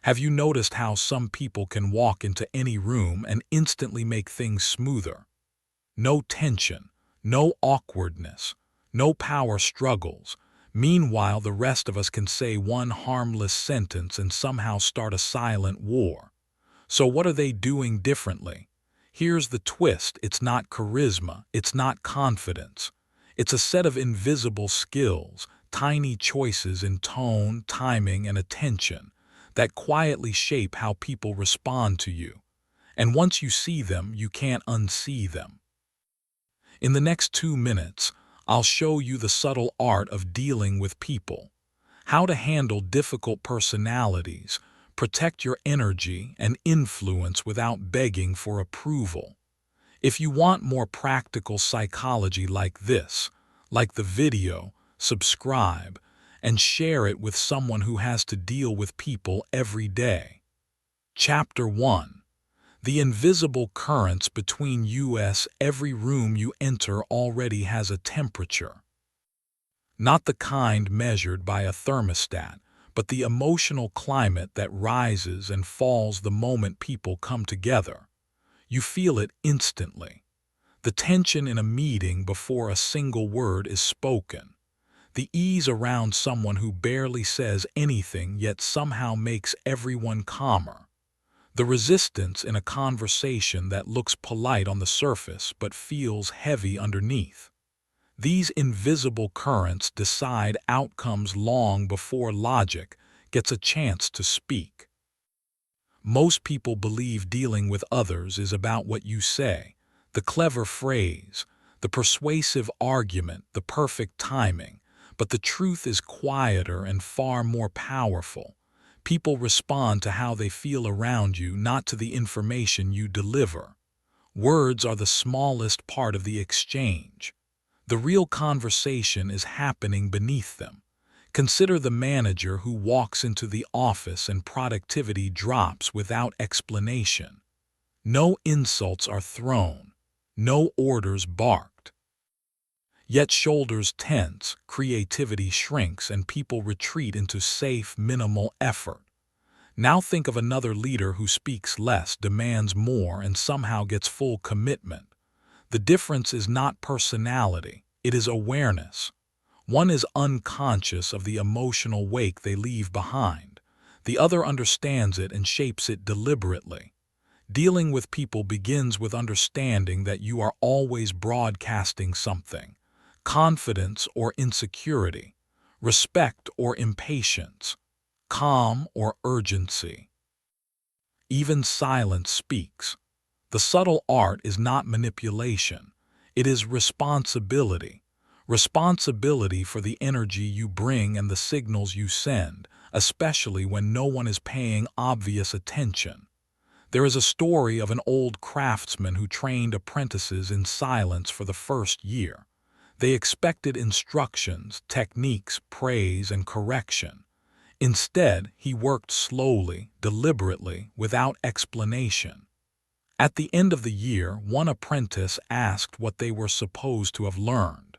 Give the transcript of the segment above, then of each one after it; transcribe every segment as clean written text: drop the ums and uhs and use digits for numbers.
Have you noticed how some people can walk into any room and instantly make things smoother? No tension, no awkwardness, no power struggles. Meanwhile, the rest of us can say one harmless sentence and somehow start a silent war. So what are they doing differently? Here's the twist: it's not charisma, it's not confidence. It's a set of invisible skills, tiny choices in tone, timing, and attention that quietly shape how people respond to you. And once you see them, you can't unsee them. In the next 2 minutes, I'll show you the subtle art of dealing with people, how to handle difficult personalities, protect your energy and influence without begging for approval. If you want more practical psychology like this, like the video, subscribe and share it with someone who has to deal with people every day. Chapter 1. The invisible currents between us. Every room you enter already has a temperature. Not the kind measured by a thermostat, but the emotional climate that rises and falls the moment people come together. You feel it instantly. The tension in a meeting before a single word is spoken. The ease around someone who barely says anything yet somehow makes everyone calmer. The resistance in a conversation that looks polite on the surface but feels heavy underneath. These invisible currents decide outcomes long before logic gets a chance to speak. Most people believe dealing with others is about what you say, the clever phrase, the persuasive argument, the perfect timing, but the truth is quieter and far more powerful. People respond to how they feel around you, not to the information you deliver. Words are the smallest part of the exchange. The real conversation is happening beneath them. Consider the manager who walks into the office and productivity drops without explanation. No insults are thrown, no orders barked. Yet shoulders tense, creativity shrinks, and people retreat into safe, minimal effort. Now think of another leader who speaks less, demands more, and somehow gets full commitment. The difference is not personality, it is awareness. One is unconscious of the emotional wake they leave behind. The other understands it and shapes it deliberately. Dealing with people begins with understanding that you are always broadcasting something: confidence or insecurity, respect or impatience, calm or urgency. Even silence speaks. The subtle art is not manipulation, it is responsibility. Responsibility for the energy you bring and the signals you send, especially when no one is paying obvious attention. There is a story of an old craftsman who trained apprentices in silence for the first year. They expected instructions, techniques, praise, and correction. Instead, he worked slowly, deliberately, without explanation. At the end of the year, one apprentice asked what they were supposed to have learned.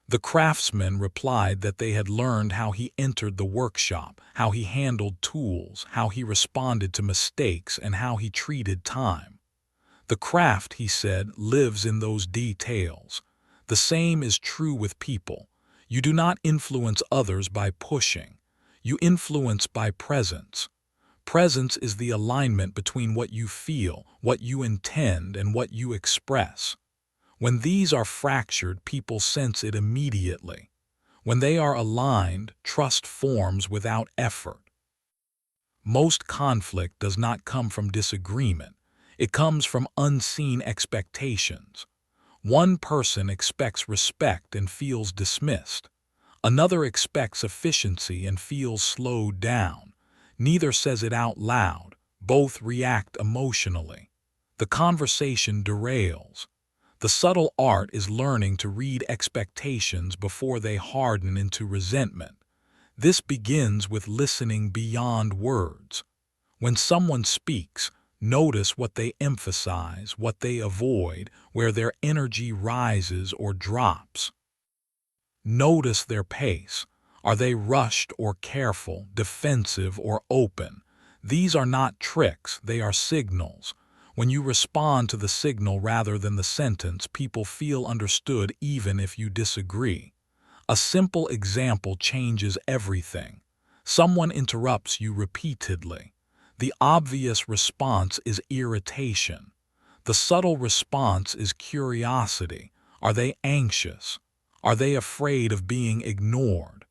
The craftsman replied that they had learned how he entered the workshop, how he handled tools, how he responded to mistakes, and how he treated time. The craft, he said, lives in those details. The same is true with people. You do not influence others by pushing. You influence by presence. Presence is the alignment between what you feel, what you intend, and what you express. When these are fractured, people sense it immediately. When they are aligned, trust forms without effort. Most conflict does not come from disagreement. It comes from unseen expectations. One person expects respect and feels dismissed. Another expects efficiency and feels slowed down. Neither says it out loud. Both react emotionally. The conversation derails. The subtle art is learning to read expectations before they harden into resentment. This begins with listening beyond words. When someone speaks, notice what they emphasize, what they avoid, where their energy rises or drops. Notice their pace. Are they rushed or careful, defensive or open? These are not tricks, they are signals. When you respond to the signal rather than the sentence, people feel understood even if you disagree. A simple example changes everything. Someone interrupts you repeatedly. The obvious response is irritation. The subtle response is curiosity. Are they anxious? Are they afraid of being ignored?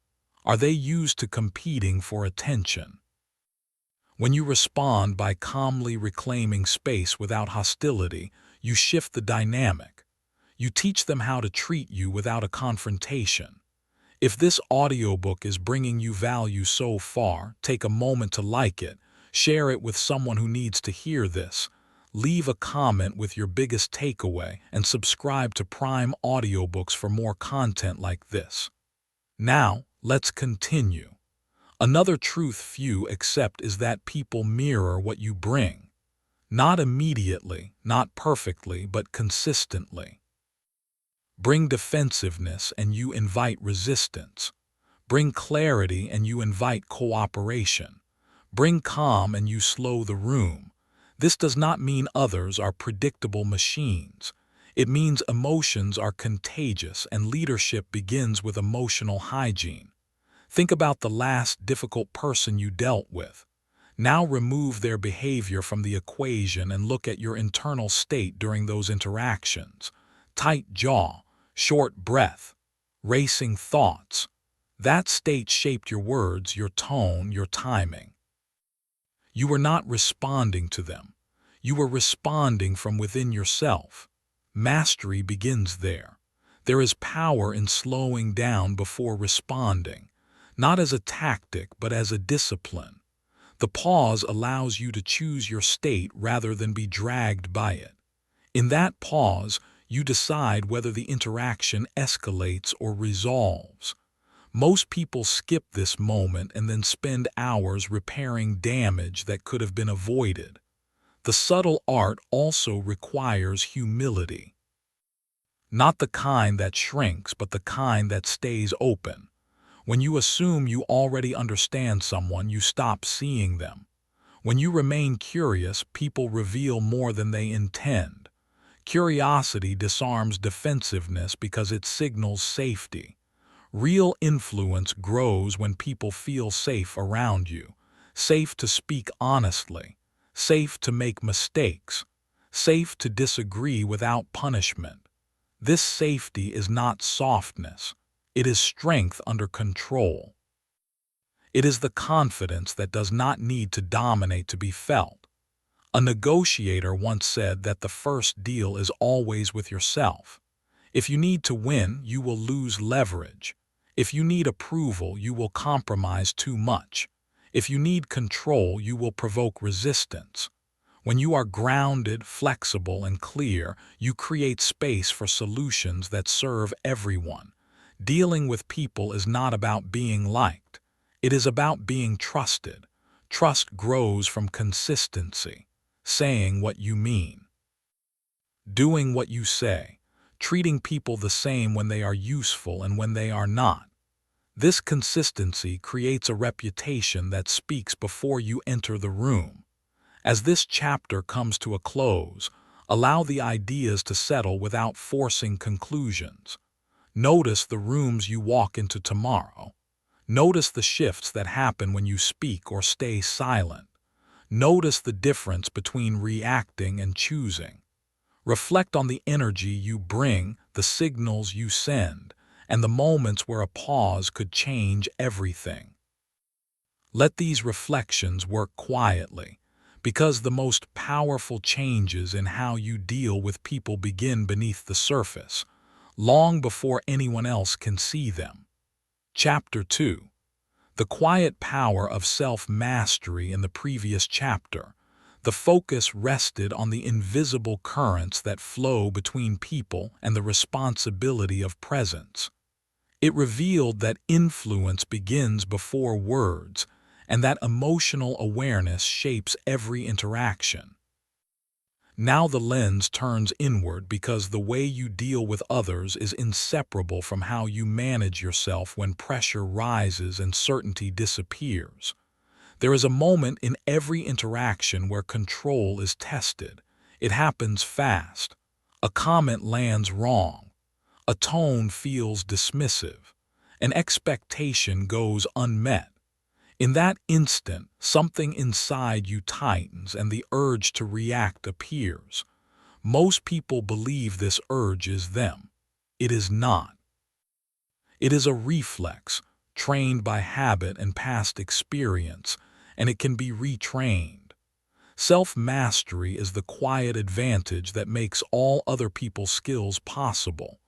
Are they used to competing for attention? When you respond by calmly reclaiming space without hostility, you shift the dynamic. You teach them how to treat you without a confrontation. If this audiobook is bringing you value so far, take a moment to like it, share it with someone who needs to hear this, leave a comment with your biggest takeaway, and subscribe to Prime Audiobooks for more content like this. Now, let's continue. Another truth few accept is that people mirror what you bring. Not immediately, not perfectly, but consistently. Bring defensiveness and you invite resistance. Bring clarity and you invite cooperation. Bring calm and you slow the room. This does not mean others are predictable machines. It means emotions are contagious and leadership begins with emotional hygiene. Think about the last difficult person you dealt with. Now remove their behavior from the equation and look at your internal state during those interactions. Tight jaw, short breath, racing thoughts. That state shaped your words, your tone, your timing. You were not responding to them. You were responding from within yourself. Mastery begins there. There is power in slowing down before responding, not as a tactic but as a discipline. The pause allows you to choose your state rather than be dragged by it. In that pause, you decide whether the interaction escalates or resolves. Most people skip this moment and then spend hours repairing damage that could have been avoided. The subtle art also requires humility. Not the kind that shrinks, but the kind that stays open. When you assume you already understand someone, you stop seeing them. When you remain curious, people reveal more than they intend. Curiosity disarms defensiveness because it signals safety. Real influence grows when people feel safe around you, safe to speak honestly, safe to make mistakes, safe to disagree without punishment. This safety is not softness. It is strength under control. It is the confidence that does not need to dominate to be felt. A negotiator once said that the first deal is always with yourself. If you need to win, you will lose leverage. If you need approval, you will compromise too much. If you need control, you will provoke resistance. When you are grounded, flexible, and clear, you create space for solutions that serve everyone. Dealing with people is not about being liked. It is about being trusted. Trust grows from consistency, saying what you mean, doing what you say, treating people the same when they are useful and when they are not. This consistency creates a reputation that speaks before you enter the room. As this chapter comes to a close, allow the ideas to settle without forcing conclusions. Notice the rooms you walk into tomorrow. Notice the shifts that happen when you speak or stay silent. Notice the difference between reacting and choosing. Reflect on the energy you bring, the signals you send, and the moments where a pause could change everything. Let these reflections work quietly, because the most powerful changes in how you deal with people begin beneath the surface, long before anyone else can see them. Chapter 2. The quiet power of self-mastery. In the previous chapter, the focus rested on the invisible currents that flow between people and the responsibility of presence. It revealed that influence begins before words, and that emotional awareness shapes every interaction. Now the lens turns inward because the way you deal with others is inseparable from how you manage yourself when pressure rises and certainty disappears. There is a moment in every interaction where control is tested. It happens fast. A comment lands wrong. A tone feels dismissive. An expectation goes unmet. In that instant, something inside you tightens and the urge to react appears. Most people believe this urge is them. It is not. It is a reflex, trained by habit and past experience, and it can be retrained. Self-mastery is the quiet advantage that makes all other people's skills possible.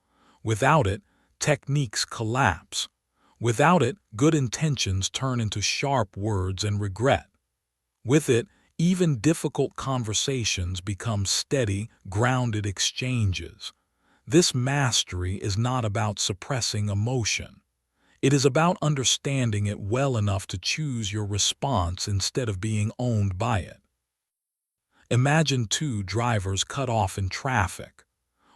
Without it, techniques collapse. Without it, good intentions turn into sharp words and regret. With it, even difficult conversations become steady, grounded exchanges. This mastery is not about suppressing emotion. It is about understanding it well enough to choose your response instead of being owned by it. Imagine two drivers cut off in traffic.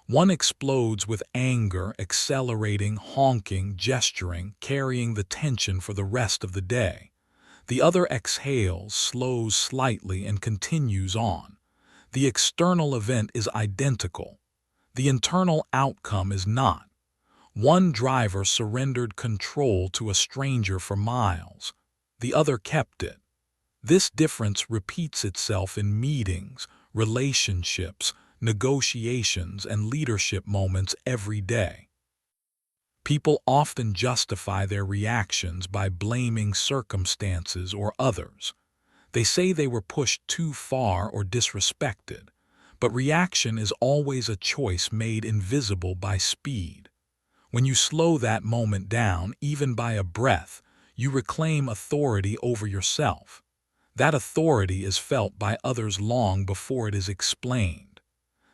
One explodes with anger, accelerating, honking, gesturing, carrying the tension for the rest of the day. The other exhales, slows slightly, and continues on. The external event is identical. The internal outcome is not. One driver surrendered control to a stranger for miles. The other kept it. This difference repeats itself in meetings, relationships, negotiations, and leadership moments every day. People often justify their reactions by blaming circumstances or others. They say they were pushed too far or disrespected, but reaction is always a choice made invisible by speed. When you slow that moment down, even by a breath, you reclaim authority over yourself. That authority is felt by others long before it is explained.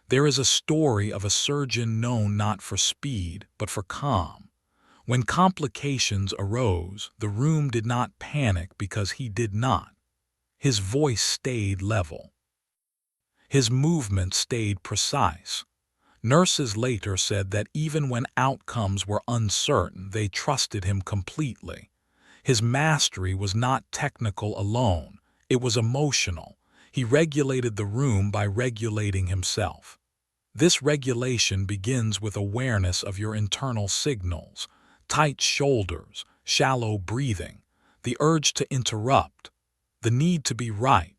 There is a story of a surgeon known not for speed, but for calm. When complications arose, the room did not panic because he did not. His voice stayed level. His movement stayed precise. Nurses later said that even when outcomes were uncertain, they trusted him completely. His mastery was not technical alone, it was emotional. He regulated the room by regulating himself. This regulation begins with awareness of your internal signals: tight shoulders, shallow breathing, the urge to interrupt, the need to be right.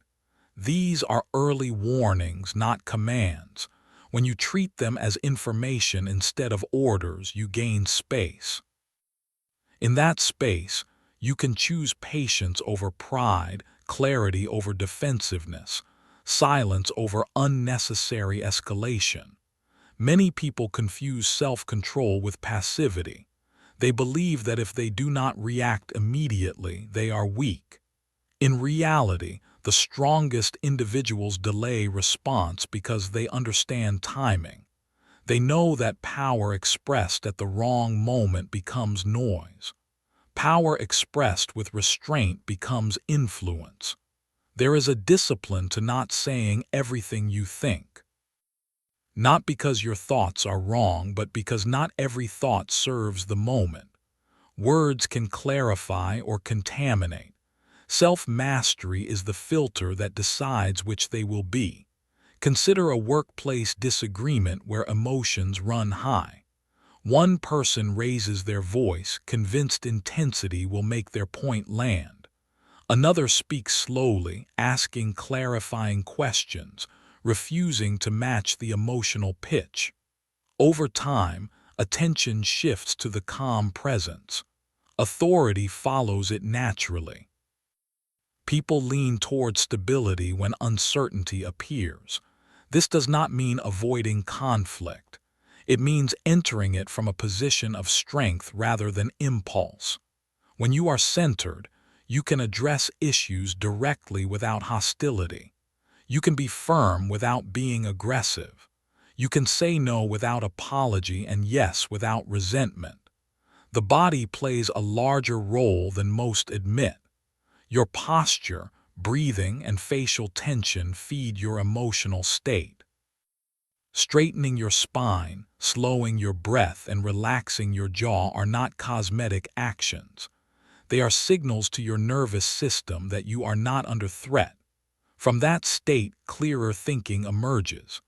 These are early warnings, not commands. When you treat them as information instead of orders, you gain space. In that space, you can choose patience over pride, clarity over defensiveness, silence over unnecessary escalation. Many people confuse self-control with passivity. They believe that if they do not react immediately, they are weak. In reality, the strongest individuals delay response because they understand timing. They know that power expressed at the wrong moment becomes noise. Power expressed with restraint becomes influence. There is a discipline to not saying everything you think. Not because your thoughts are wrong, but because not every thought serves the moment. Words can clarify or contaminate. Self-mastery is the filter that decides which they will be. Consider a workplace disagreement where emotions run high. One person raises their voice, convinced intensity will make their point land. Another speaks slowly, asking clarifying questions, refusing to match the emotional pitch. Over time, attention shifts to the calm presence. Authority follows it naturally. People lean toward stability when uncertainty appears. This does not mean avoiding conflict. It means entering it from a position of strength rather than impulse. When you are centered, you can address issues directly without hostility. You can be firm without being aggressive. You can say no without apology and yes without resentment. The body plays a larger role than most admit. Your posture, breathing, and facial tension feed your emotional state. Straightening your spine, slowing your breath, and relaxing your jaw are not cosmetic actions. They are signals to your nervous system that you are not under threat. From that state, clearer thinking emerges.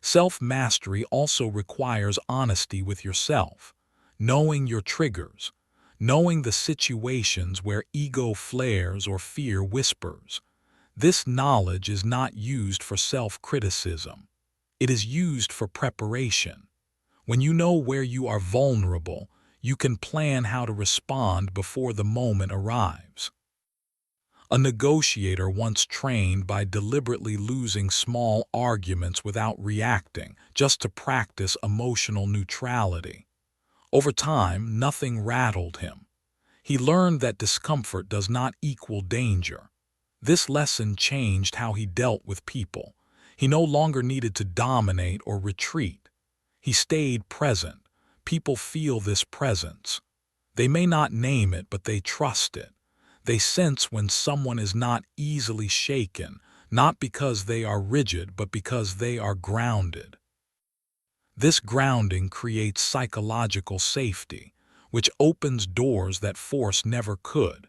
Self-mastery also requires honesty with yourself, knowing your triggers, knowing the situations where ego flares or fear whispers. This knowledge is not used for self-criticism. It is used for preparation. When you know where you are vulnerable, you can plan how to respond before the moment arrives. A negotiator once trained by deliberately losing small arguments without reacting, just to practice emotional neutrality. Over time, nothing rattled him. He learned that discomfort does not equal danger. This lesson changed how he dealt with people. He no longer needed to dominate or retreat. He stayed present. People feel this presence. They may not name it, but they trust it. They sense when someone is not easily shaken, not because they are rigid, but because they are grounded. This grounding creates psychological safety, which opens doors that force never could.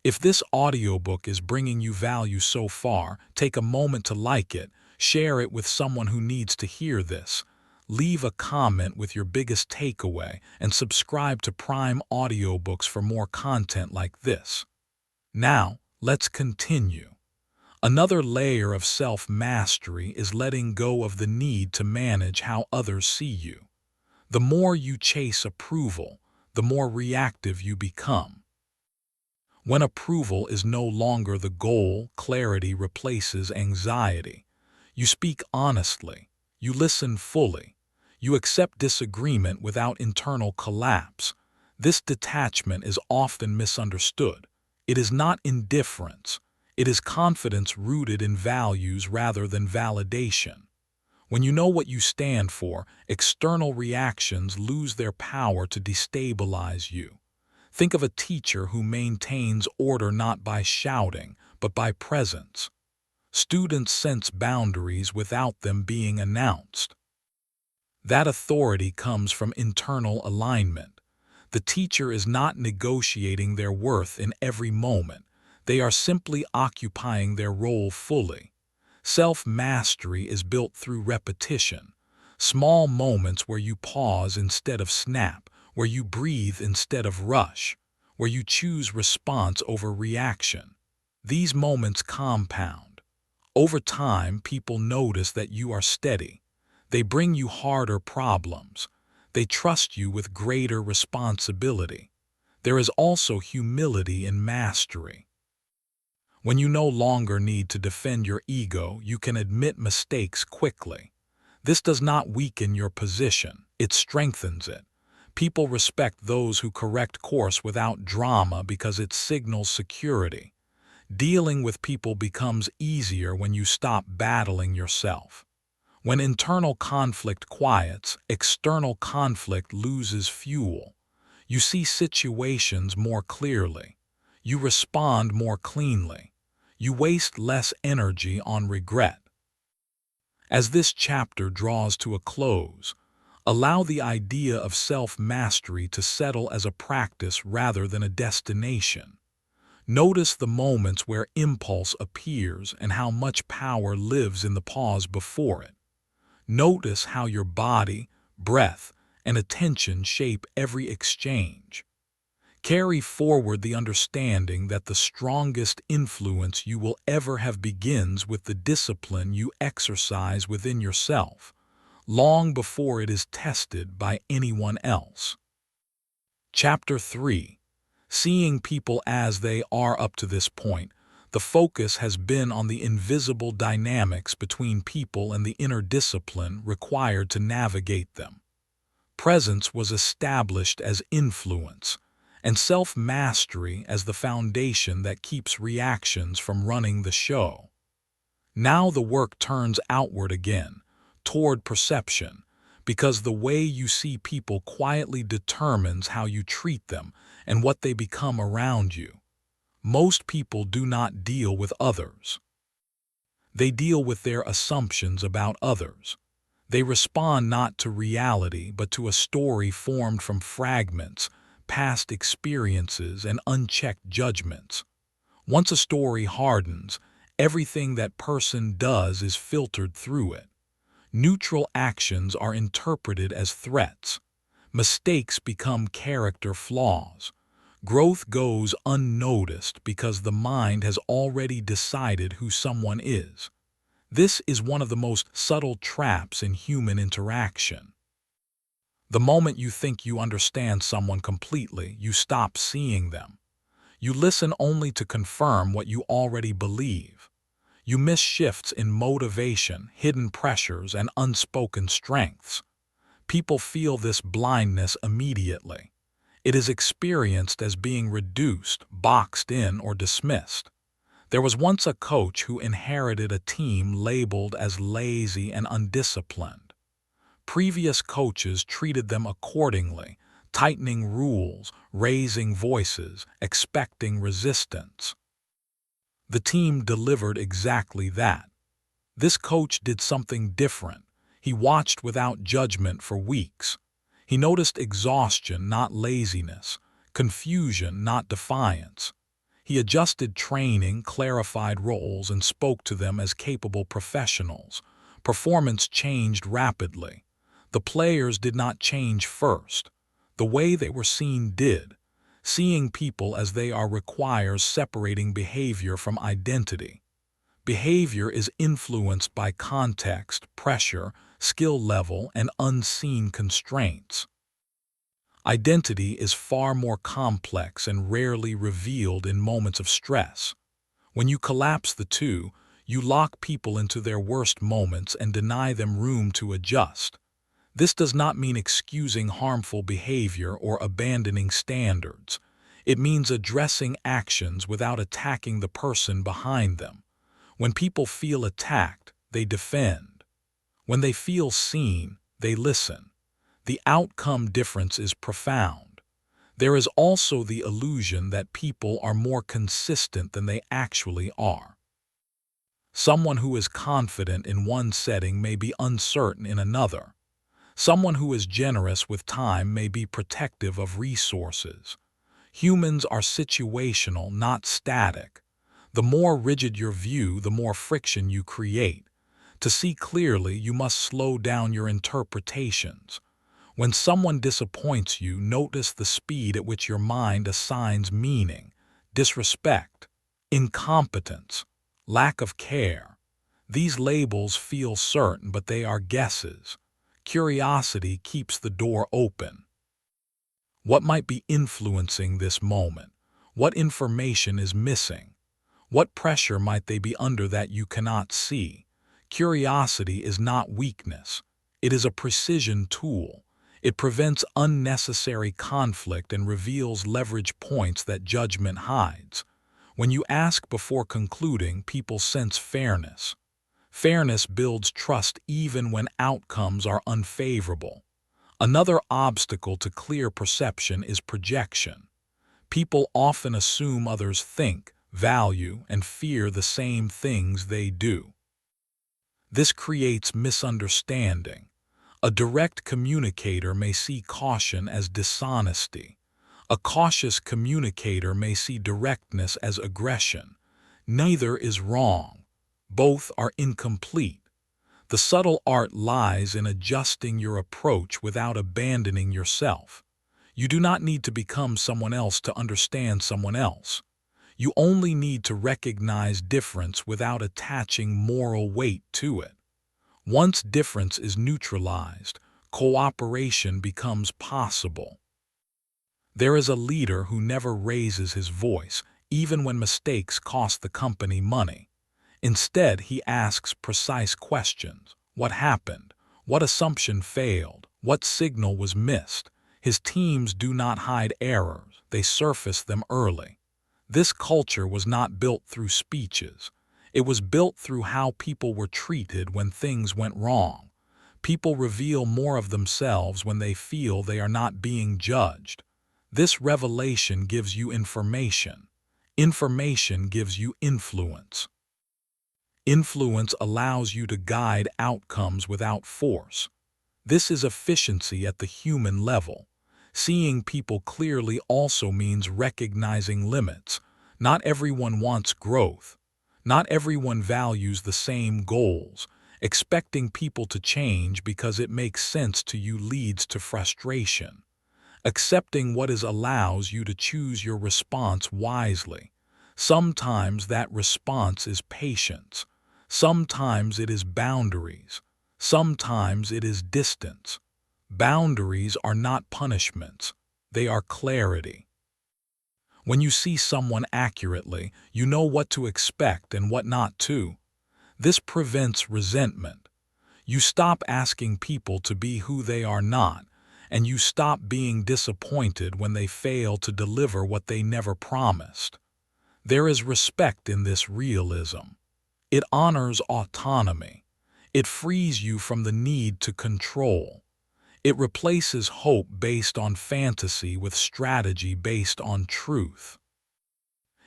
If this audiobook is bringing you value so far, take a moment to like it, share it with someone who needs to hear this. Leave a comment with your biggest takeaway and subscribe to Prime Audiobooks for more content like this. Now, let's continue. Another layer of self-mastery is letting go of the need to manage how others see you. The more you chase approval, the more reactive you become. When approval is no longer the goal, clarity replaces anxiety. You speak honestly. You listen fully. You accept disagreement without internal collapse. This detachment is often misunderstood. It is not indifference. It is confidence rooted in values rather than validation. When you know what you stand for, external reactions lose their power to destabilize you. Think of a teacher who maintains order not by shouting, but by presence. Students sense boundaries without them being announced. That authority comes from internal alignment. The teacher is not negotiating their worth in every moment. They are simply occupying their role fully. Self-mastery is built through repetition. Small moments where you pause instead of snap, where you breathe instead of rush, where you choose response over reaction. These moments compound. Over time, people notice that you are steady. They bring you harder problems. They trust you with greater responsibility. There is also humility in mastery. When you no longer need to defend your ego, you can admit mistakes quickly. This does not weaken your position, it strengthens it. People respect those who correct course without drama because it signals security. Dealing with people becomes easier when you stop battling yourself. When internal conflict quiets, external conflict loses fuel. You see situations more clearly. You respond more cleanly. You waste less energy on regret. As this chapter draws to a close, allow the idea of self-mastery to settle as a practice rather than a destination. Notice the moments where impulse appears and how much power lives in the pause before it. Notice how your body, breath, and attention shape every exchange. Carry forward the understanding that the strongest influence you will ever have begins with the discipline you exercise within yourself, long before it is tested by anyone else. Chapter 3. Seeing people as they are. Up to this point, the focus has been on the invisible dynamics between people and the inner discipline required to navigate them. Presence was established as influence, and self-mastery as the foundation that keeps reactions from running the show. Now the work turns outward again, toward perception, because the way you see people quietly determines how you treat them and what they become around you. Most people do not deal with others. They deal with their assumptions about others. They respond not to reality but to a story formed from fragments, past experiences, and unchecked judgments. Once a story hardens, everything that person does is filtered through it. Neutral actions are interpreted as threats. Mistakes become character flaws. Growth goes unnoticed because the mind has already decided who someone is. This is one of the most subtle traps in human interaction. The moment you think you understand someone completely, you stop seeing them. You listen only to confirm what you already believe. You miss shifts in motivation, hidden pressures, and unspoken strengths. People feel this blindness immediately. It is experienced as being reduced, boxed in, or dismissed. There was once a coach who inherited a team labeled as lazy and undisciplined. Previous coaches treated them accordingly, tightening rules, raising voices, expecting resistance. The team delivered exactly that. This coach did something different. He watched without judgment for weeks. He noticed exhaustion, not laziness, confusion, not defiance. He adjusted training, clarified roles, and spoke to them as capable professionals. Performance changed rapidly. The players did not change first. The way they were seen did. Seeing people as they are requires separating behavior from identity. Behavior is influenced by context, pressure, skill level, and unseen constraints. Identity is far more complex and rarely revealed in moments of stress. When you collapse the two, you lock people into their worst moments and deny them room to adjust. This does not mean excusing harmful behavior or abandoning standards. It means addressing actions without attacking the person behind them. When people feel attacked, they defend. When they feel seen, they listen. The outcome difference is profound. There is also the illusion that people are more consistent than they actually are. Someone who is confident in one setting may be uncertain in another. Someone who is generous with time may be protective of resources. Humans are situational, not static. The more rigid your view, the more friction you create. To see clearly, you must slow down your interpretations. When someone disappoints you, notice the speed at which your mind assigns meaning, disrespect, incompetence, lack of care. These labels feel certain, but they are guesses. Curiosity keeps the door open. What might be influencing this moment? What information is missing? What pressure might they be under that you cannot see? Curiosity is not weakness. It is a precision tool. It prevents unnecessary conflict and reveals leverage points that judgment hides. When you ask before concluding, people sense fairness. Fairness builds trust even when outcomes are unfavorable. Another obstacle to clear perception is projection. People often assume others think, value, and fear the same things they do. This creates misunderstanding. A direct communicator may see caution as dishonesty. A cautious communicator may see directness as aggression. Neither is wrong. Both are incomplete. The subtle art lies in adjusting your approach without abandoning yourself. You do not need to become someone else to understand someone else. You only need to recognize difference without attaching moral weight to it. Once difference is neutralized, cooperation becomes possible. There is a leader who never raises his voice, even when mistakes cost the company money. Instead, he asks precise questions. What happened? What assumption failed? What signal was missed? His teams do not hide errors, they surface them early. This culture was not built through speeches. It was built through how people were treated when things went wrong. People reveal more of themselves when they feel they are not being judged. This revelation gives you information. Information gives you influence. Influence allows you to guide outcomes without force. This is efficiency at the human level. Seeing people clearly also means recognizing limits. Not everyone wants growth. Not everyone values the same goals. Expecting people to change because it makes sense to you leads to frustration. Accepting what is allows you to choose your response wisely. Sometimes that response is patience. Sometimes it is boundaries. Sometimes it is distance. Boundaries are not punishments. They are clarity. When you see someone accurately, you know what to expect and what not to. This prevents resentment. You stop asking people to be who they are not, and you stop being disappointed when they fail to deliver what they never promised. There is respect in this realism. It honors autonomy. It frees you from the need to control. It replaces hope based on fantasy with strategy based on truth.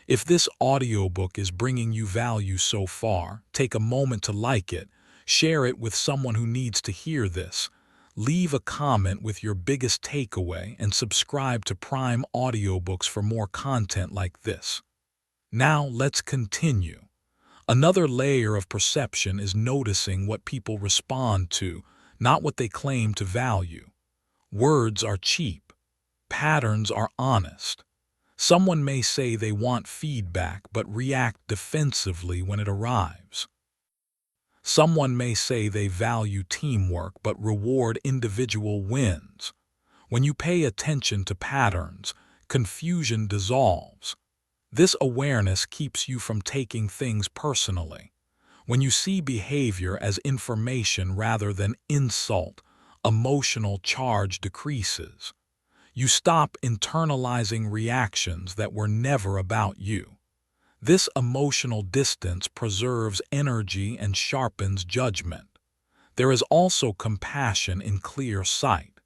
If this audiobook is bringing you value so far, take a moment to like it, share it with someone who needs to hear this, leave a comment with your biggest takeaway, and subscribe to Prime Audiobooks for more content like this. Now let's continue. Another layer of perception is noticing what people respond to, not what they claim to value. Words are cheap. Patterns are honest. Someone may say they want feedback but react defensively when it arrives. Someone may say they value teamwork but reward individual wins. When you pay attention to patterns, confusion dissolves. This awareness keeps you from taking things personally. When you see behavior as information rather than insult, emotional charge decreases. You stop internalizing reactions that were never about you. This emotional distance preserves energy and sharpens judgment. There is also compassion in clear sight.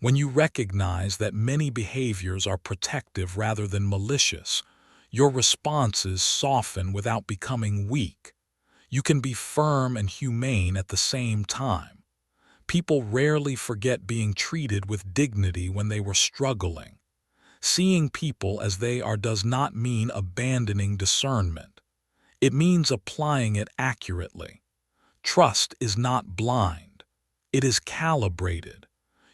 When you recognize that many behaviors are protective rather than malicious, your responses soften without becoming weak. You can be firm and humane at the same time. People rarely forget being treated with dignity when they were struggling. Seeing people as they are does not mean abandoning discernment. It means applying it accurately. Trust is not blind. It is calibrated.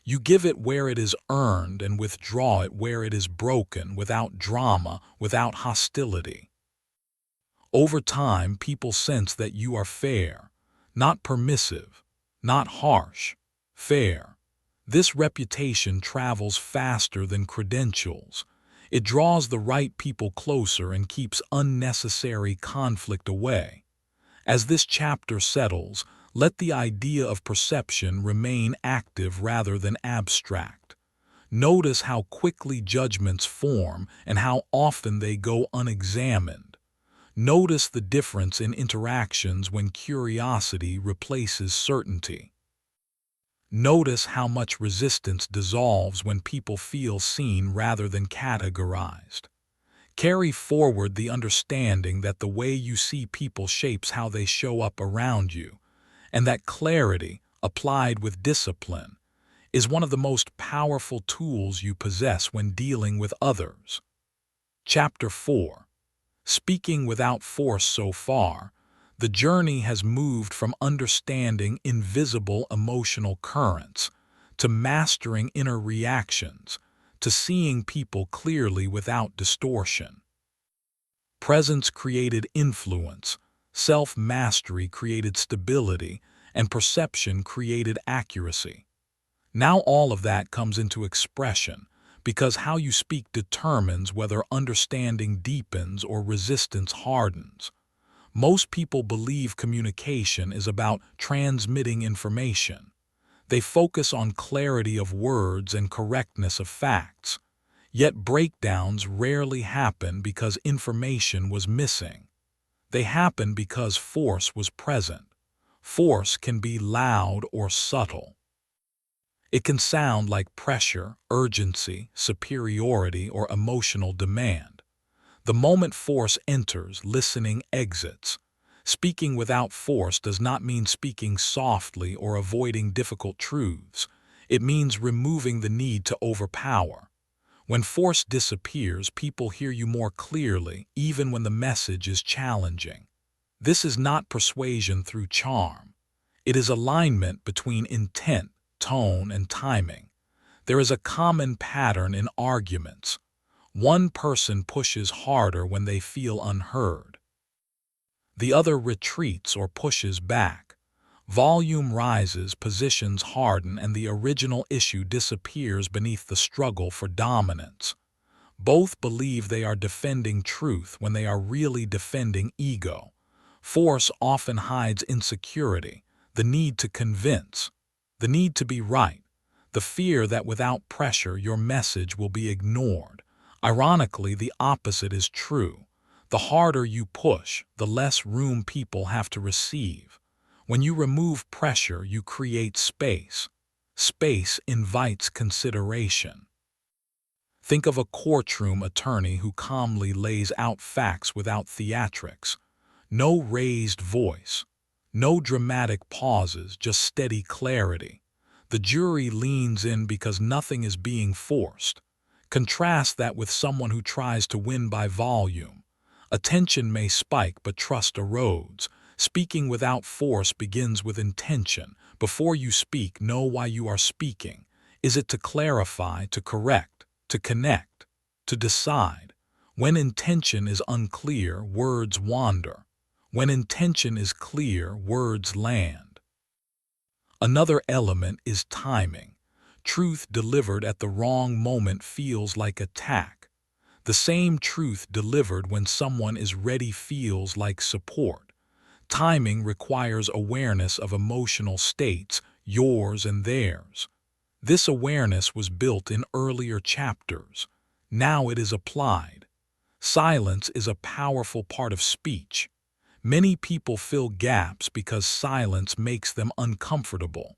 You give it where it is earned and withdraw it where it is broken, without drama, without hostility. Over time, people sense that you are fair, not permissive, not harsh, fair. This reputation travels faster than credentials. It draws the right people closer and keeps unnecessary conflict away. As this chapter settles, let the idea of perception remain active rather than abstract. Notice how quickly judgments form and how often they go unexamined. Notice the difference in interactions when curiosity replaces certainty. Notice how much resistance dissolves when people feel seen rather than categorized. Carry forward the understanding that the way you see people shapes how they show up around you, and that clarity, applied with discipline, is one of the most powerful tools you possess when dealing with others. Chapter 4. Speaking without force. So far, the journey has moved from understanding invisible emotional currents to mastering inner reactions, to seeing people clearly without distortion. Presence created influence, self-mastery created stability, and perception created accuracy. Now all of that comes into expression, because how you speak determines whether understanding deepens or resistance hardens. Most people believe communication is about transmitting information. They focus on clarity of words and correctness of facts. Yet breakdowns rarely happen because information was missing. They happen because force was present. Force can be loud or subtle. It can sound like pressure, urgency, superiority, or emotional demand. The moment force enters, listening exits. Speaking without force does not mean speaking softly or avoiding difficult truths. It means removing the need to overpower. When force disappears, people hear you more clearly, even when the message is challenging. This is not persuasion through charm. It is alignment between intent, tone, and timing. There is a common pattern in arguments. One person pushes harder when they feel unheard. The other retreats or pushes back. Volume rises, positions harden, and the original issue disappears beneath the struggle for dominance. Both believe they are defending truth when they are really defending ego. Force often hides insecurity, the need to convince, the need to be right, the fear that without pressure your message will be ignored. Ironically, the opposite is true. The harder you push, the less room people have to receive. When you remove pressure, you create space. Space invites consideration. Think of a courtroom attorney who calmly lays out facts without theatrics. No raised voice, no dramatic pauses, just steady clarity. The jury leans in because nothing is being forced. Contrast that with someone who tries to win by volume. Attention may spike, but trust erodes. Speaking without force begins with intention. Before you speak, know why you are speaking. Is it to clarify, to correct, to connect, to decide? When intention is unclear, words wander. When intention is clear, words land. Another element is timing. Truth delivered at the wrong moment feels like attack. The same truth delivered when someone is ready feels like support. Timing requires awareness of emotional states, yours and theirs. This awareness was built in earlier chapters. Now it is applied. Silence is a powerful part of speech. Many people fill gaps because silence makes them uncomfortable.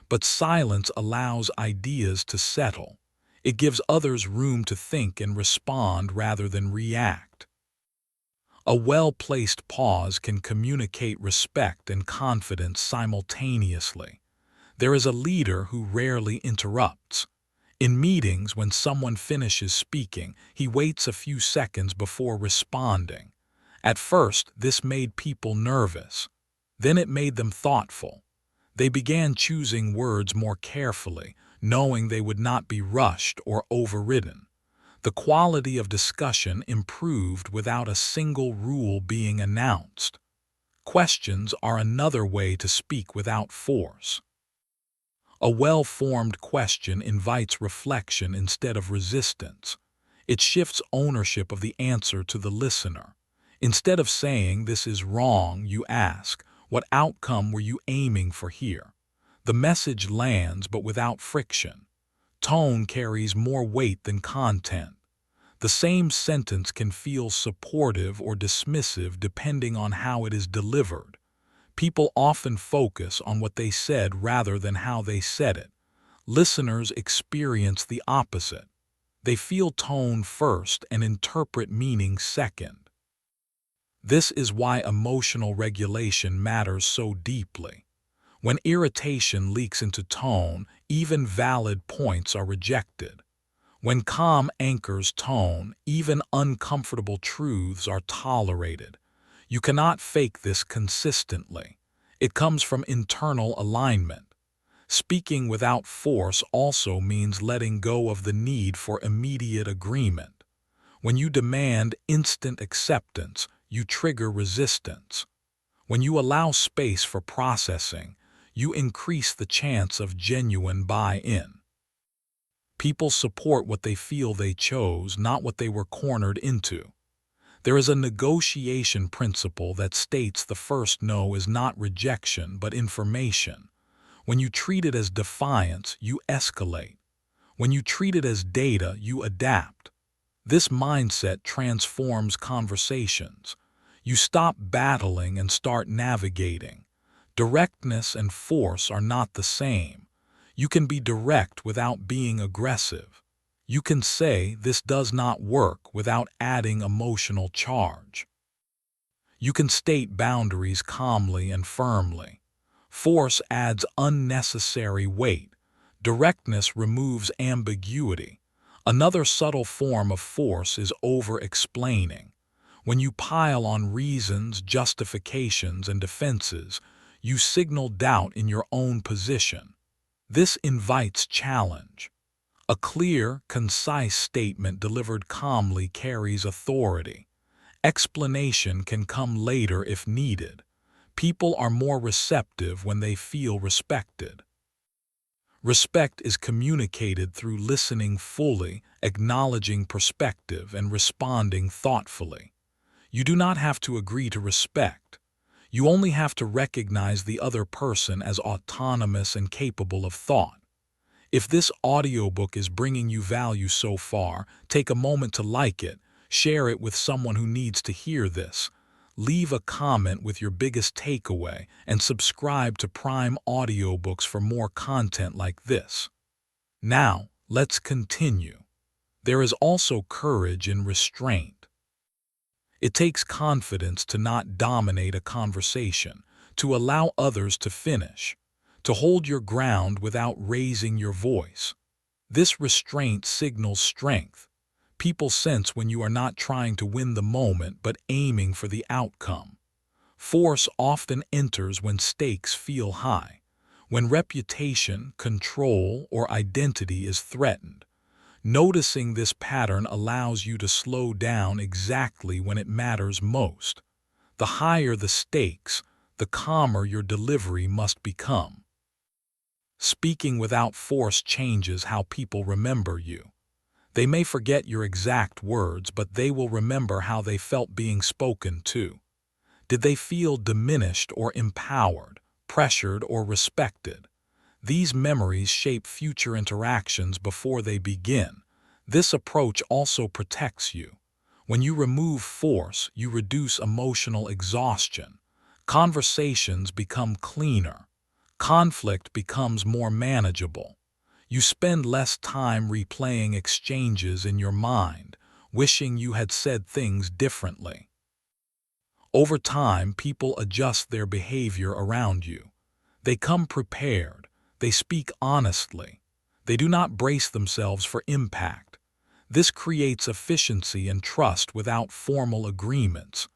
But silence allows ideas to settle. It gives others room to think and respond rather than react. A well-placed pause can communicate respect and confidence simultaneously. There is a leader who rarely interrupts. In meetings, when someone finishes speaking, he waits a few seconds before responding. At first, this made people nervous. Then it made them thoughtful. They began choosing words more carefully, knowing they would not be rushed or overridden. The quality of discussion improved without a single rule being announced. Questions are another way to speak without force. A well-formed question invites reflection instead of resistance. It shifts ownership of the answer to the listener. Instead of saying, "This is wrong," you ask, "What outcome were you aiming for here?" The message lands, but without friction. Tone carries more weight than content. The same sentence can feel supportive or dismissive depending on how it is delivered. People often focus on what they said rather than how they said it. Listeners experience the opposite. They feel tone first and interpret meaning second. This is why emotional regulation matters so deeply. When irritation leaks into tone, even valid points are rejected. When calm anchors tone, even uncomfortable truths are tolerated. You cannot fake this consistently. It comes from internal alignment. Speaking without force also means letting go of the need for immediate agreement. When you demand instant acceptance, you trigger resistance. When you allow space for processing, you increase the chance of genuine buy-in. People support what they feel they chose, not what they were cornered into. There is a negotiation principle that states the first no is not rejection but information. When you treat it as defiance, you escalate. When you treat it as data, you adapt. This mindset transforms conversations. You stop battling and start navigating. Directness and force are not the same. You can be direct without being aggressive. You can say, "This does not work," without adding emotional charge. You can state boundaries calmly and firmly. Force adds unnecessary weight. Directness removes ambiguity. Another subtle form of force is over-explaining. When you pile on reasons, justifications, and defenses, you signal doubt in your own position. This invites challenge. A clear, concise statement delivered calmly carries authority. Explanation can come later if needed. People are more receptive when they feel respected. Respect is communicated through listening fully, acknowledging perspective, and responding thoughtfully. You do not have to agree to respect. You only have to recognize the other person as autonomous and capable of thought. If this audiobook is bringing you value so far, take a moment to like it, share it with someone who needs to hear this. Leave a comment with your biggest takeaway and subscribe to Prime Audiobooks for more content like this. Now, let's continue. There is also courage in restraint. It takes confidence to not dominate a conversation, to allow others to finish, to hold your ground without raising your voice. This restraint signals strength. People sense when you are not trying to win the moment but aiming for the outcome. Force often enters when stakes feel high, when reputation, control, or identity is threatened. Noticing this pattern allows you to slow down exactly when it matters most. The higher the stakes, the calmer your delivery must become. Speaking without force changes how people remember you. They may forget your exact words, but they will remember how they felt being spoken to. Did they feel diminished or empowered, pressured or respected? These memories shape future interactions before they begin. This approach also protects you. When you remove force, you reduce emotional exhaustion. Conversations become cleaner. Conflict becomes more manageable. You spend less time replaying exchanges in your mind, wishing you had said things differently. Over time, people adjust their behavior around you. They come prepared. They speak honestly. They do not brace themselves for impact. This creates efficiency and trust without formal agreements.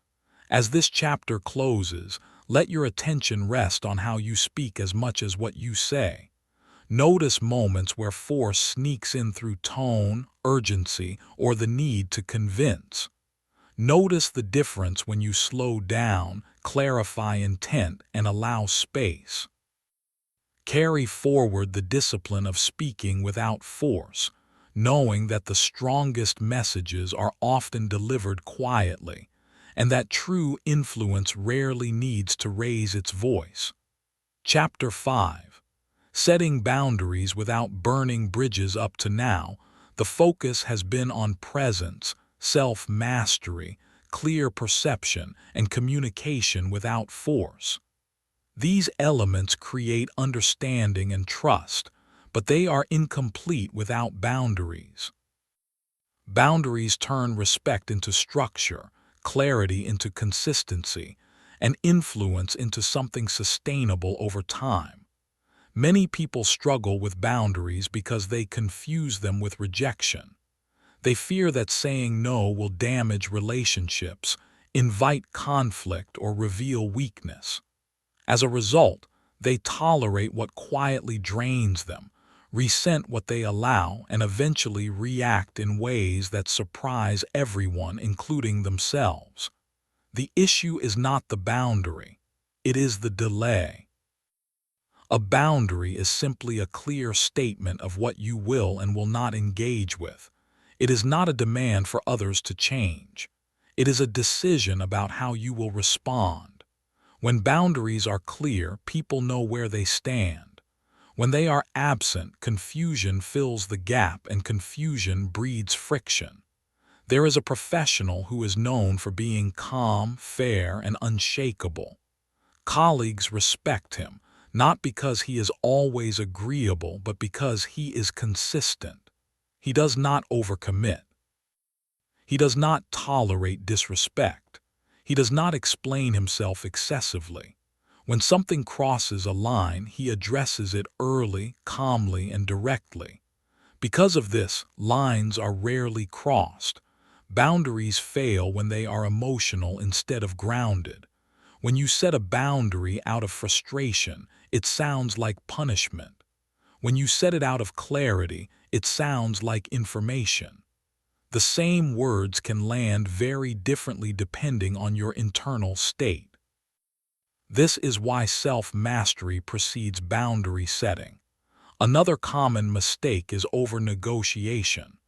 As this chapter closes, let your attention rest on how you speak as much as what you say. Notice moments where force sneaks in through tone, urgency, or the need to convince. Notice the difference when you slow down, clarify intent, and allow space. Carry forward the discipline of speaking without force, knowing that the strongest messages are often delivered quietly, and that true influence rarely needs to raise its voice. Chapter 5. Setting boundaries without burning bridges. Up to now, the focus has been on presence, self-mastery, clear perception, and communication without force. These elements create understanding and trust, but they are incomplete without boundaries. Boundaries turn respect into structure, clarity into consistency, and influence into something sustainable over time. Many people struggle with boundaries because they confuse them with rejection. They fear that saying no will damage relationships, invite conflict, or reveal weakness. As a result, they tolerate what quietly drains them, resent what they allow, and eventually react in ways that surprise everyone, including themselves. The issue is not the boundary, it is the delay. A boundary is simply a clear statement of what you will and will not engage with. It is not a demand for others to change. It is a decision about how you will respond. When boundaries are clear, people know where they stand. When they are absent, confusion fills the gap, and confusion breeds friction. There is a professional who is known for being calm, fair, and unshakable. Colleagues respect him, not because he is always agreeable, but because he is consistent. He does not overcommit. He does not tolerate disrespect. He does not explain himself excessively. When something crosses a line, he addresses it early, calmly, and directly. Because of this, lines are rarely crossed. Boundaries fail when they are emotional instead of grounded. When you set a boundary out of frustration, it sounds like punishment. When you set it out of clarity, it sounds like information. The same words can land very differently depending on your internal state. This is why self-mastery precedes boundary setting. Another common mistake is over-negotiation.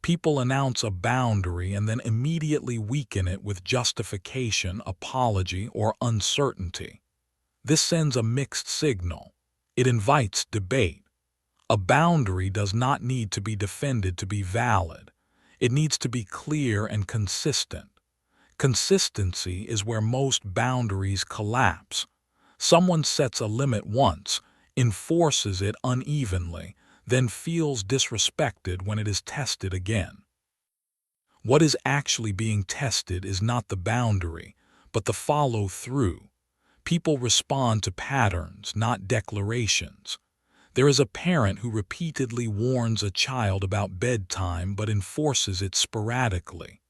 People announce a boundary and then immediately weaken it with justification, apology, or uncertainty. This sends a mixed signal. It invites debate. A boundary does not need to be defended to be valid. It needs to be clear and consistent. Consistency is where most boundaries collapse. Someone sets a limit once, enforces it unevenly, then feels disrespected when it is tested again. What is actually being tested is not the boundary, but the follow-through. People respond to patterns, not declarations. There is a parent who repeatedly warns a child about bedtime but enforces it sporadically.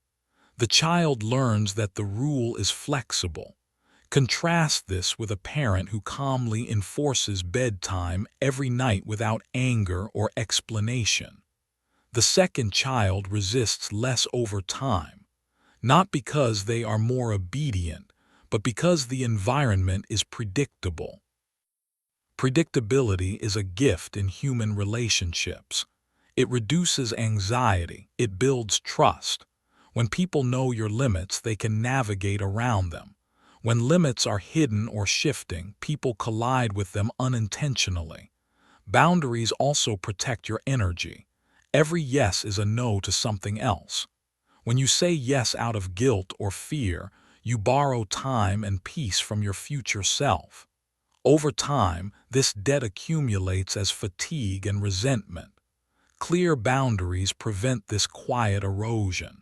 The child learns that the rule is flexible. Contrast this with a parent who calmly enforces bedtime every night without anger or explanation. The second child resists less over time, not because they are more obedient, but because the environment is predictable. Predictability is a gift in human relationships. It reduces anxiety, it builds trust. When people know your limits, they can navigate around them. When limits are hidden or shifting, people collide with them unintentionally. Boundaries also protect your energy. Every yes is a no to something else. When you say yes out of guilt or fear, you borrow time and peace from your future self. Over time, this debt accumulates as fatigue and resentment. Clear boundaries prevent this quiet erosion.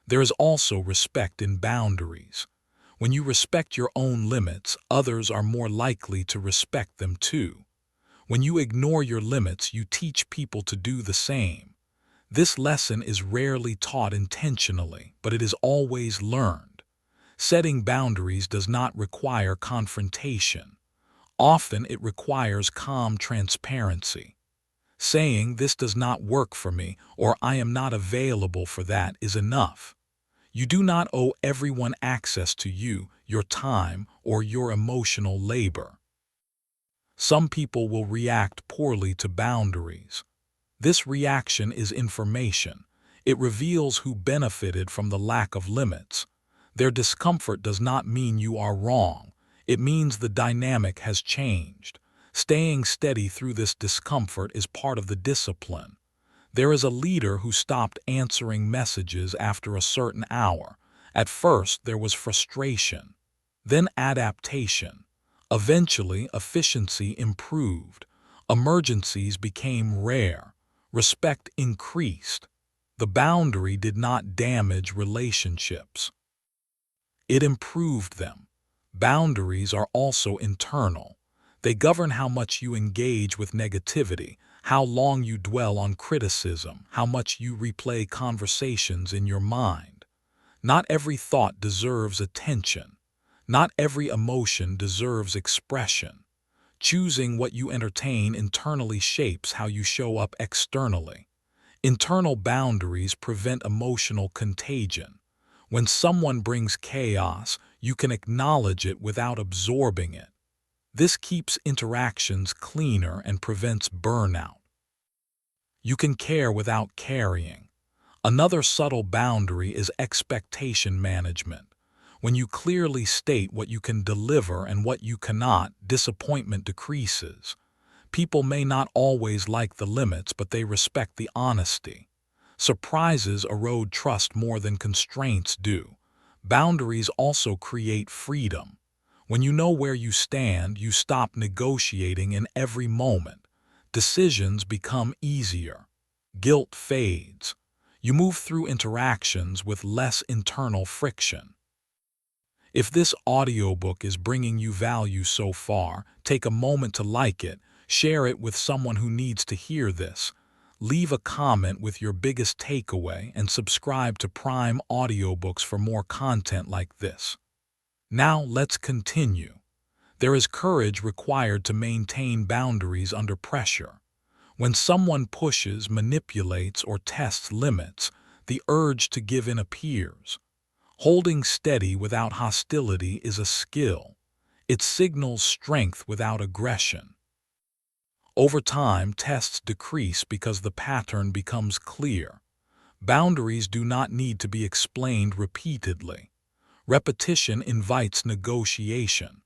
There is also respect in boundaries. When you respect your own limits, others are more likely to respect them too. When you ignore your limits, you teach people to do the same. This lesson is rarely taught intentionally, but it is always learned. Setting boundaries does not require confrontation. Often it requires calm transparency. Saying, "This does not work for me," or "I am not available for that," is enough. You do not owe everyone access to you, your time, or your emotional labor. Some people will react poorly to boundaries. This reaction is information. It reveals who benefited from the lack of limits. Their discomfort does not mean you are wrong. It means the dynamic has changed. Staying steady through this discomfort is part of the discipline. There is a leader who stopped answering messages after a certain hour. At first, there was frustration, then adaptation. Eventually, efficiency improved. Emergencies became rare. Respect increased. The boundary did not damage relationships. It improved them. Boundaries are also internal. They govern how much you engage with negativity, how long you dwell on criticism, how much you replay conversations in your mind. Not every thought deserves attention. Not every emotion deserves expression. Choosing what you entertain internally shapes how you show up externally. Internal boundaries prevent emotional contagion. When someone brings chaos, you can acknowledge it without absorbing it. This keeps interactions cleaner and prevents burnout. You can care without carrying. Another subtle boundary is expectation management. When you clearly state what you can deliver and what you cannot, disappointment decreases. People may not always like the limits, but they respect the honesty. Surprises erode trust more than constraints do. Boundaries also create freedom. When you know where you stand, you stop negotiating in every moment. Decisions become easier. Guilt fades. You move through interactions with less internal friction. If this audiobook is bringing you value so far, take a moment to like it, share it with someone who needs to hear this. Leave a comment with your biggest takeaway and subscribe to Prime Audiobooks for more content like this. Now let's continue. There is courage required to maintain boundaries under pressure. When someone pushes, manipulates, or tests limits, the urge to give in appears. Holding steady without hostility is a skill. It signals strength without aggression. Over time, tests decrease because the pattern becomes clear. Boundaries do not need to be explained repeatedly. Repetition invites negotiation.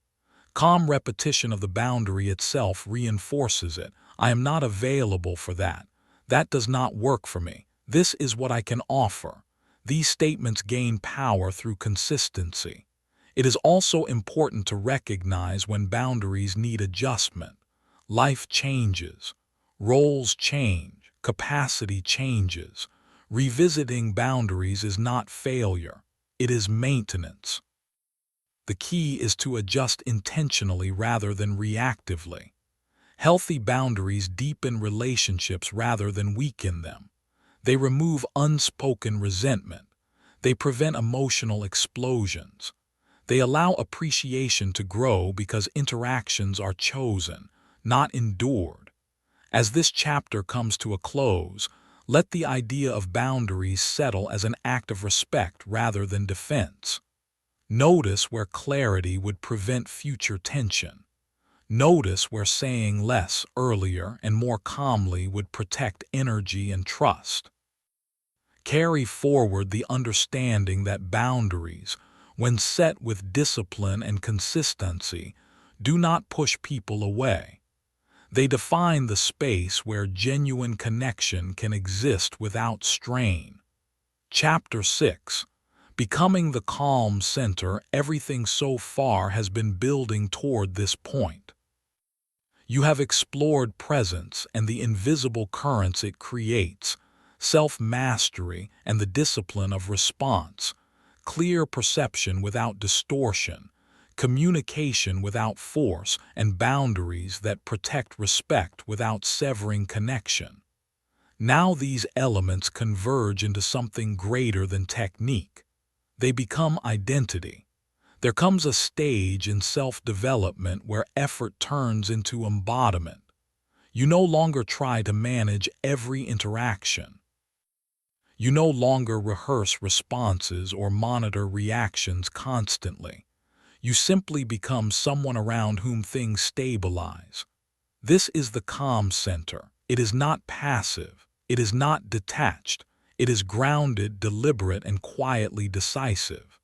Calm repetition of the boundary itself reinforces it. I am not available for that. That does not work for me. This is what I can offer. These statements gain power through consistency. It is also important to recognize when boundaries need adjustment. Life changes. Roles change. Capacity changes. Revisiting boundaries is not failure. It is maintenance. The key is to adjust intentionally rather than reactively. Healthy boundaries deepen relationships rather than weaken them. They remove unspoken resentment. They prevent emotional explosions. They allow appreciation to grow because interactions are chosen, not endured. As this chapter comes to a close, let the idea of boundaries settle as an act of respect rather than defense. Notice where clarity would prevent future tension. Notice where saying less earlier and more calmly would protect energy and trust. Carry forward the understanding that boundaries, when set with discipline and consistency, do not push people away. They define the space where genuine connection can exist without strain. Chapter 6. Becoming the calm center. Everything so far has been building toward this point. You have explored presence and the invisible currents it creates, self-mastery and the discipline of response, clear perception without distortion, communication without force, and boundaries that protect respect without severing connection. Now these elements converge into something greater than technique. They become identity. There comes a stage in self-development where effort turns into embodiment. You no longer try to manage every interaction. You no longer rehearse responses or monitor reactions constantly. You simply become someone around whom things stabilize. This is the calm center. It is not passive. It is not detached. It is grounded, deliberate, and quietly decisive.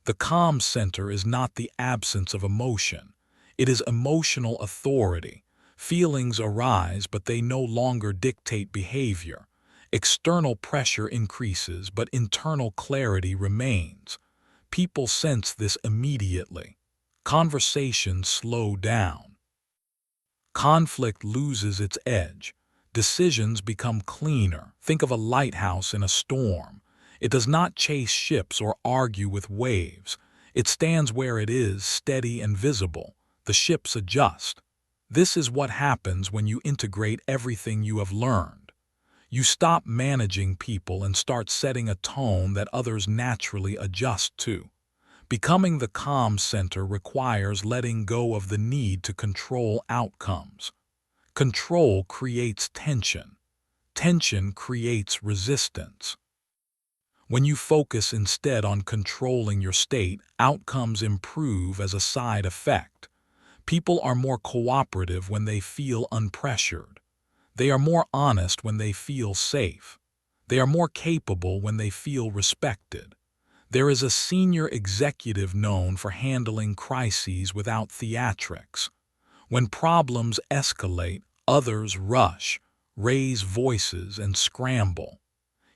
The calm center is not the absence of emotion. It is emotional authority. Feelings arise, but they no longer dictate behavior. External pressure increases, but internal clarity remains. People sense this immediately. Conversations slow down. Conflict loses its edge. Decisions become cleaner. Think of a lighthouse in a storm. It does not chase ships or argue with waves. It stands where it is, steady and visible. The ships adjust. This is what happens when you integrate everything you have learned. You stop managing people and start setting a tone that others naturally adjust to. Becoming the calm center requires letting go of the need to control outcomes. Control creates tension. Tension creates resistance. When you focus instead on controlling your state, outcomes improve as a side effect. People are more cooperative when they feel unpressured. They are more honest when they feel safe. They are more capable when they feel respected. There is a senior executive known for handling crises without theatrics. When problems escalate, others rush, raise voices, and scramble.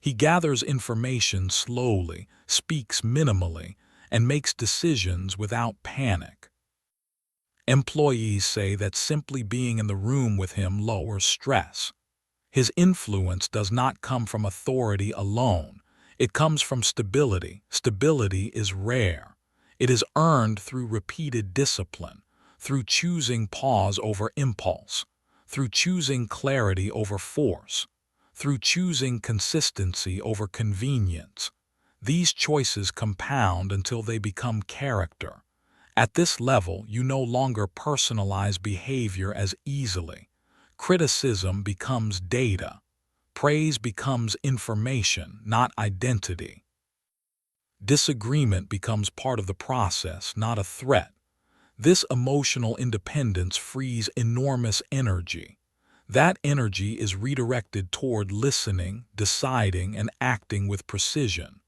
He gathers information slowly, speaks minimally, and makes decisions without panic. Employees say that simply being in the room with him lowers stress. His influence does not come from authority alone. It comes from stability. Stability is rare. It is earned through repeated discipline, through choosing pause over impulse, through choosing clarity over force, through choosing consistency over convenience. These choices compound until they become character. At this level, you no longer personalize behavior as easily. Criticism becomes data. Praise becomes information, not identity. Disagreement becomes part of the process, not a threat. This emotional independence frees enormous energy. That energy is redirected toward listening, deciding, and acting with precision.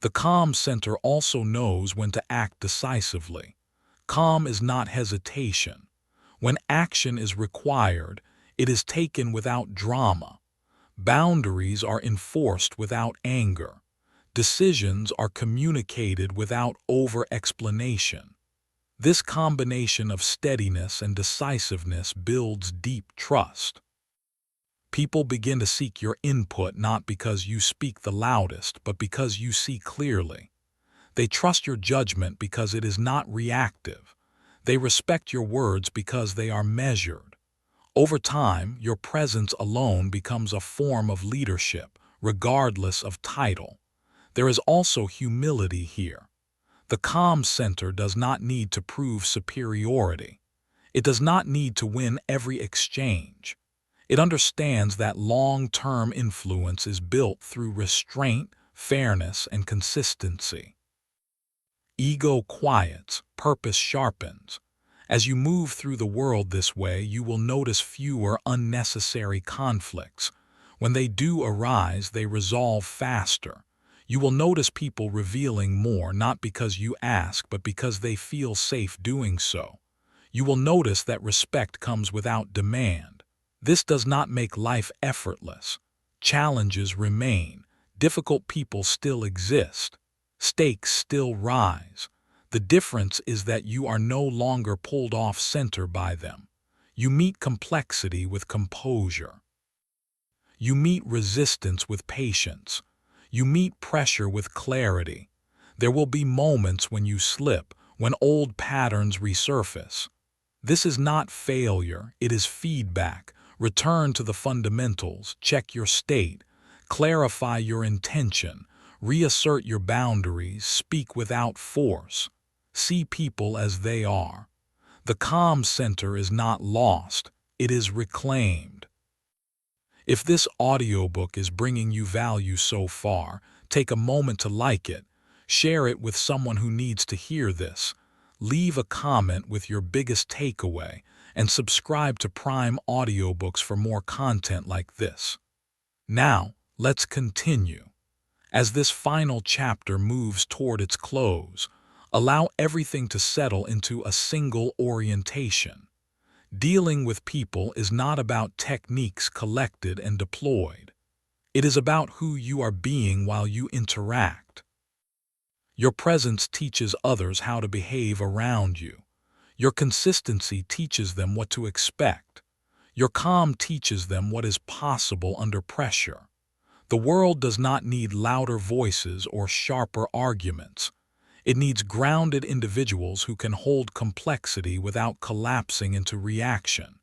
The calm center also knows when to act decisively. Calm is not hesitation. When action is required, it is taken without drama. Boundaries are enforced without anger. Decisions are communicated without over-explanation. This combination of steadiness and decisiveness builds deep trust. People begin to seek your input not because you speak the loudest, but because you see clearly. They trust your judgment because it is not reactive. They respect your words because they are measured. Over time, your presence alone becomes a form of leadership, regardless of title. There is also humility here. The calm center does not need to prove superiority. It does not need to win every exchange. It understands that long-term influence is built through restraint, fairness, and consistency. Ego quiets, purpose sharpens. As you move through the world this way, you will notice fewer unnecessary conflicts. When they do arise, they resolve faster. You will notice people revealing more not because you ask, but because they feel safe doing so. You will notice that respect comes without demand. This does not make life effortless. Challenges remain. Difficult people still exist. Stakes still rise. The difference is that you are no longer pulled off center by them. You meet complexity with composure. You meet resistance with patience. You meet pressure with clarity. There will be moments when you slip, when old patterns resurface. This is not failure, it is feedback. Return to the fundamentals, check your state, clarify your intention, reassert your boundaries, speak without force. See people as they are. The calm center is not lost, it is reclaimed. If this audiobook is bringing you value so far, take a moment to like it, share it with someone who needs to hear this, leave a comment with your biggest takeaway, and subscribe to Prime Audiobooks for more content like this. Now, let's continue. As this final chapter moves toward its close, allow everything to settle into a single orientation. Dealing with people is not about techniques collected and deployed. It is about who you are being while you interact. Your presence teaches others how to behave around you. Your consistency teaches them what to expect. Your calm teaches them what is possible under pressure. The world does not need louder voices or sharper arguments. It needs grounded individuals who can hold complexity without collapsing into reaction.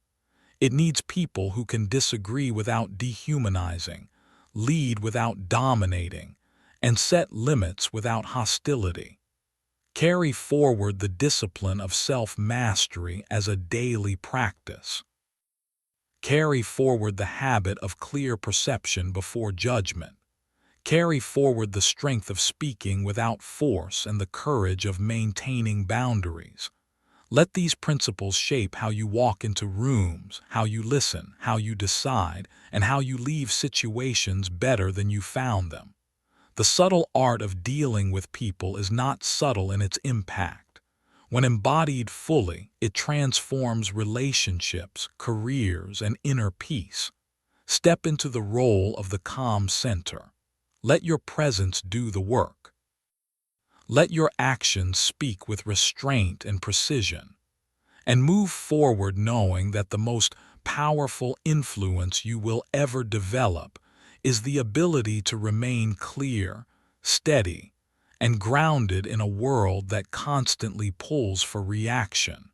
It needs people who can disagree without dehumanizing, lead without dominating, and set limits without hostility. Carry forward the discipline of self-mastery as a daily practice. Carry forward the habit of clear perception before judgment. Carry forward the strength of speaking without force and the courage of maintaining boundaries. Let these principles shape how you walk into rooms, how you listen, how you decide, and how you leave situations better than you found them. The subtle art of dealing with people is not subtle in its impact. When embodied fully, it transforms relationships, careers, and inner peace. Step into the role of the calm center. Let your presence do the work. Let your actions speak with restraint and precision. And move forward knowing that the most powerful influence you will ever develop is the ability to remain clear, steady, and grounded in a world that constantly pulls for reaction.